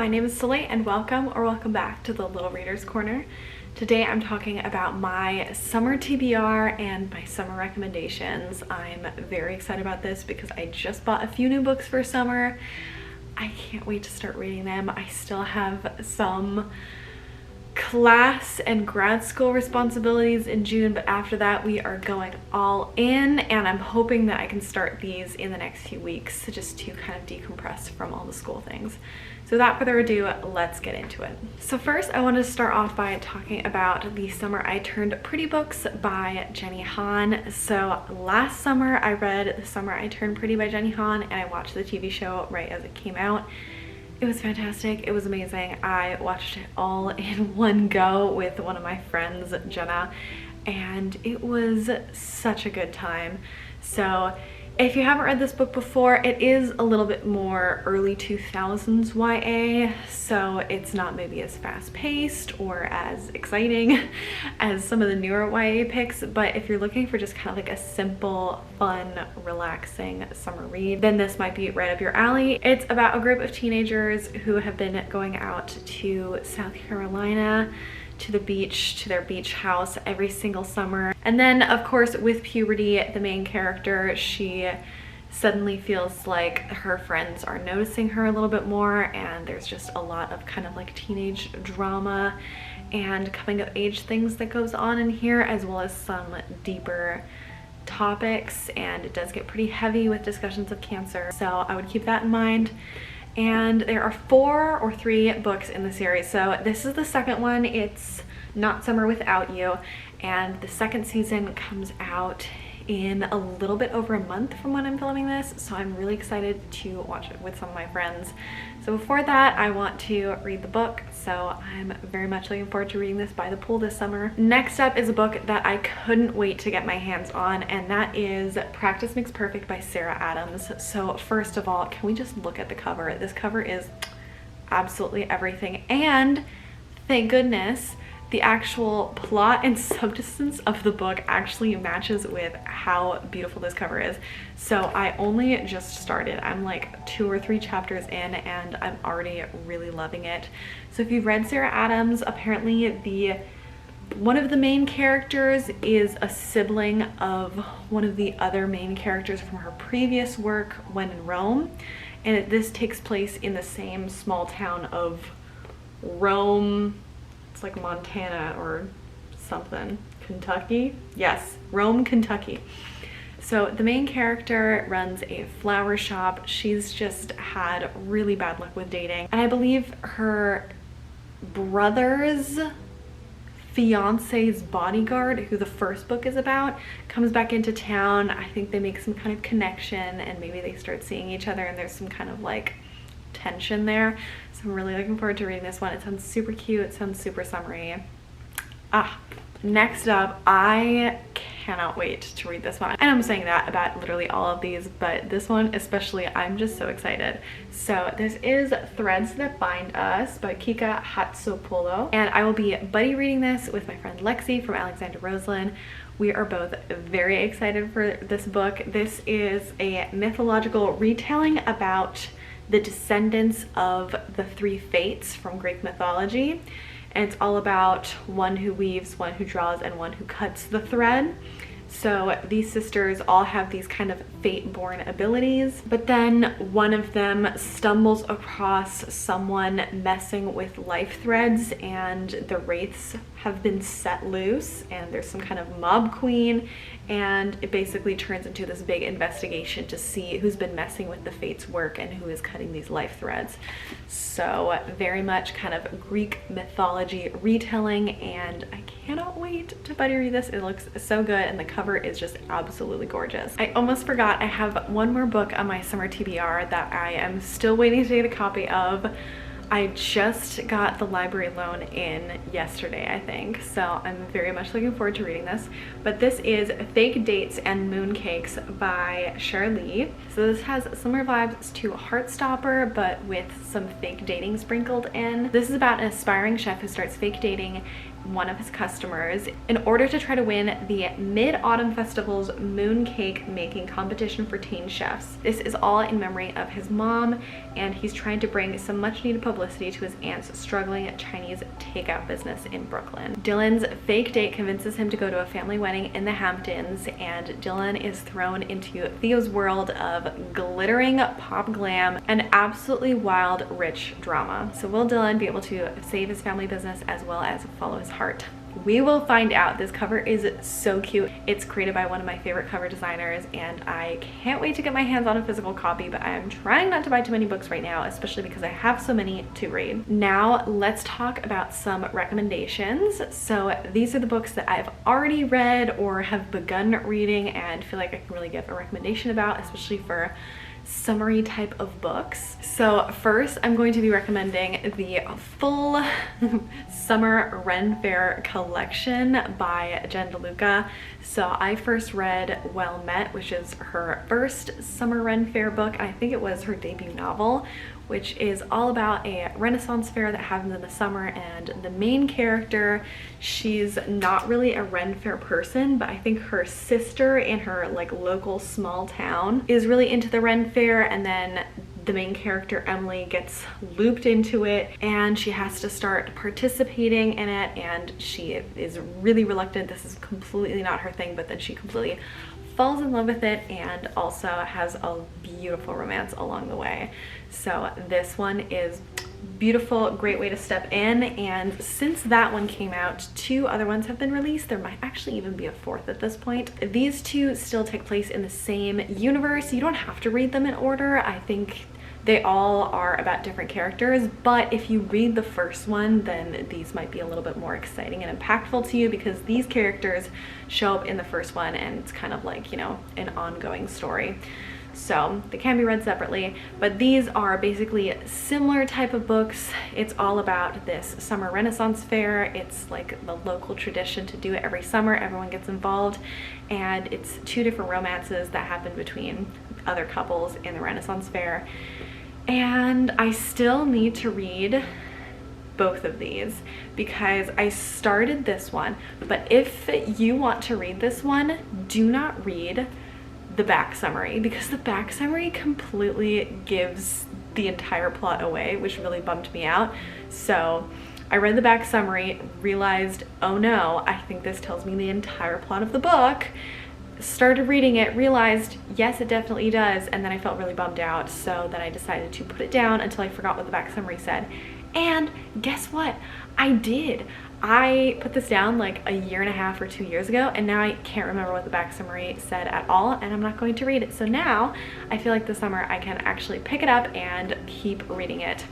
my name is Soleil and welcome back to the Little Reader's Corner. Today I'm talking about my summer TBR and my summer recommendations. I'm very excited about this because I just bought a few new books for summer. I can't wait to start reading them. I still have some class and grad school responsibilities in June, but after that we are going all in, and I'm hoping that I can start these in the next few weeks just to kind of decompress from all the school things. So without further ado, let's get into it. So first I wanted to start off by talking about The Summer I Turned Pretty books by Jenny Han. So last summer I read The Summer I Turned Pretty by Jenny Han, and I watched the TV show right as it came out. It was fantastic. It was amazing. I watched it all in one go with one of my friends, Jenna, and it was such a good time. So if you haven't read this book before, it is a little bit more early 2000s YA, so it's not maybe as fast-paced or as exciting as some of the newer YA picks, but if you're looking for just kind of like a simple, fun, relaxing summer read, then this might be right up your alley. It's about a group of teenagers who have been going out to South Carolina to the beach, to their beach house every single summer. And then of course with puberty, the main character, she suddenly feels like her friends are noticing her a little bit more, and there's just a lot of kind of like teenage drama and coming of age things that goes on in here, as well as some deeper topics, and it does get pretty heavy with discussions of cancer, so I would keep that in mind. And there are 4 or 3 books in the series. So this is the second one. It's Not Summer Without You, and the second season comes out in a little bit over a month from when I'm filming this, so I'm really excited to watch it with some of my friends. So before that, I want to read the book, so I'm very much looking forward to reading this by the pool this summer. Next up is a book that I couldn't wait to get my hands on, and that is Practice Makes Perfect by Sarah Adams. So first of all, can we just look at the cover? This cover is absolutely everything, and thank goodness the actual plot and substance of the book actually matches with how beautiful this cover is. So I only just started. I'm like 2 or 3 chapters in and I'm already really loving it. So if you've read Sarah Adams, apparently one of the main characters is a sibling of one of the other main characters from her previous work, When in Rome. And this takes place in the same small town of Rome. It's like Montana or something. Kentucky? Yes, Rome, Kentucky. So the main character runs a flower shop. She's just had really bad luck with dating. And I believe her brother's fiance's bodyguard, who the first book is about, comes back into town. I think they make some kind of connection and maybe they start seeing each other, and there's some kind of like tension there. So I'm really looking forward to reading this one. It sounds super cute. It sounds super summery. Next up, I cannot wait to read this one. And I'm saying that about literally all of these, but this one especially, I'm just so excited. So this is Threads That Bind Us by Kika Hatsopolo, and I will be buddy reading this with my friend Lexi from Alexander Roseland. We are both very excited for this book. This is a mythological retelling about the descendants of the 3 fates from Greek mythology, and it's all about one who weaves, one who draws, and one who cuts the thread. So these sisters all have these kind of fate-born abilities, but then one of them stumbles across someone messing with life threads, and the wraiths have been set loose, and there's some kind of mob queen, and it basically turns into this big investigation to see who's been messing with the fates' work and who is cutting these life threads. So very much kind of Greek mythology retelling, and I cannot wait to buddy read this. It looks so good, and the cover is just absolutely gorgeous. I almost forgot, I have one more book on my summer TBR that I am still waiting to get a copy of. I just got the library loan in yesterday, I think, so I'm very much looking forward to reading this. But this is Fake Dates and Mooncakes by Shirley. So this has similar vibes to Heartstopper, but with some fake dating sprinkled in. This is about an aspiring chef who starts fake dating one of his customers in order to try to win the Mid-Autumn Festival's mooncake making competition for teen chefs. This is all in memory of his mom, and he's trying to bring some much needed publicity to his aunt's struggling Chinese takeout business in Brooklyn. Dylan's fake date convinces him to go to a family wedding in the Hamptons, and Dylan is thrown into Theo's world of glittering pop glam and absolutely wild rich drama. So will Dylan be able to save his family business as well as follow his heart? We will find out. This cover is so cute. It's created by one of my favorite cover designers, and I can't wait to get my hands on a physical copy, but I'm trying not to buy too many books right now, especially because I have so many to read. Now let's talk about some recommendations. So these are the books that I've already read or have begun reading and feel like I can really give a recommendation about, especially for summary type of books. So first, I'm going to be recommending the full Summer Ren Fair collection by Jen DeLuca. So I first read Well Met, which is her first Summer Ren Fair book. I think it was her debut novel, which is all about a Renaissance fair that happens in the summer, and the main character, she's not really a Ren Fair person, but I think her sister in her like local small town is really into the Ren Fair, and then the main character Emily gets looped into it and she has to start participating in it, and she is really reluctant. This is completely not her thing, but then she completely falls in love with it and also has a beautiful romance along the way. So this one is beautiful, great way to step in, and since that one came out, 2 other ones have been released. There might actually even be a 4th at this point. These 2 still take place in the same universe. You don't have to read them in order. I think they all are about different characters, but if you read the first one, then these might be a little bit more exciting and impactful to you because these characters show up in the first one and it's kind of like, you know, an ongoing story. So they can be read separately, but these are basically similar type of books. It's all about this summer Renaissance fair. It's like the local tradition to do it every summer. Everyone gets involved, and it's 2 different romances that happen between other couples in the Renaissance fair. And I still need to read both of these because I started this one, but if you want to read this one, do not read the back summary because the back summary completely gives the entire plot away, which really bummed me out. So I read the back summary, realized, oh no, I think this tells me the entire plot of the book. Started reading it, realized, yes, it definitely does, and then I felt really bummed out, so then I decided to put it down until I forgot what the back summary said. And guess what? I did. I put this down like a year and a half or 2 years ago, and now I can't remember what the back summary said at all, and I'm not going to read it. So now I feel like this summer I can actually pick it up and keep reading it.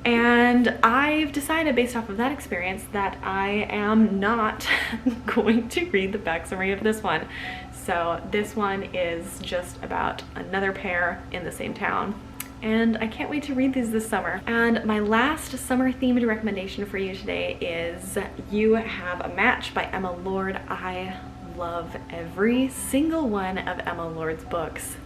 And I've decided based off of that experience that I am not going to read the back summary of this one. So this one is just about another pair in the same town. And I can't wait to read these this summer. And my last summer themed recommendation for you today is You Have a Match by Emma Lord. I love every single one of Emma Lord's books.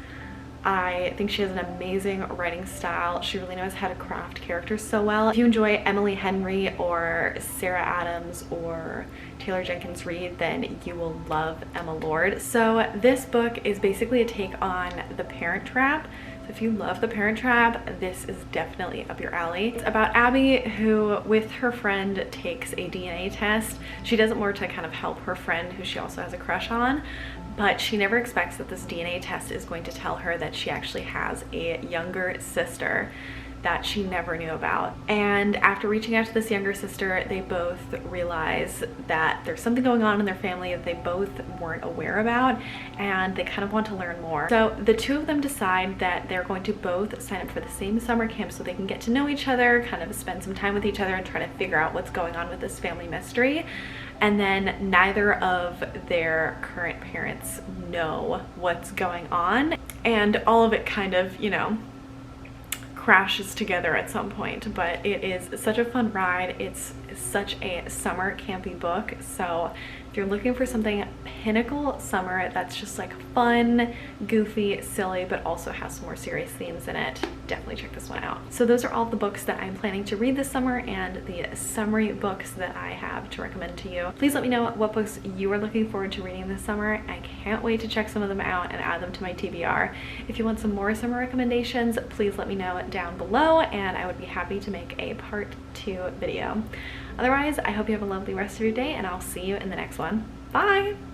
I think she has an amazing writing style. She really knows how to craft characters so well. If you enjoy Emily Henry or Sarah Adams or Taylor Jenkins Reid, then you will love Emma Lord. So this book is basically a take on The Parent Trap. So if you love The Parent Trap, this is definitely up your alley. It's about Abby, who with her friend takes a DNA test. She does it more to kind of help her friend, who she also has a crush on, but she never expects that this DNA test is going to tell her that she actually has a younger sister that she never knew about. And after reaching out to this younger sister, they both realize that there's something going on in their family that they both weren't aware about, and they kind of want to learn more. So the 2 of them decide that they're going to both sign up for the same summer camp so they can get to know each other, kind of spend some time with each other and try to figure out what's going on with this family mystery. And then neither of their current parents know what's going on, and all of it kind of, you know, crashes together at some point. But it is such a fun ride. It's such a summer campy book. So if you're looking for something pinnacle summer that's just like fun, goofy, silly, but also has some more serious themes in it, definitely check this one out. So those are all the books that I'm planning to read this summer and the summary books that I have to recommend to you. Please let me know what books you are looking forward to reading this summer. I can't wait to check some of them out and add them to my TBR. If you want some more summer recommendations, please let me know down below and I would be happy to make a part 2 video. Otherwise, I hope you have a lovely rest of your day and I'll see you in the next one. Bye!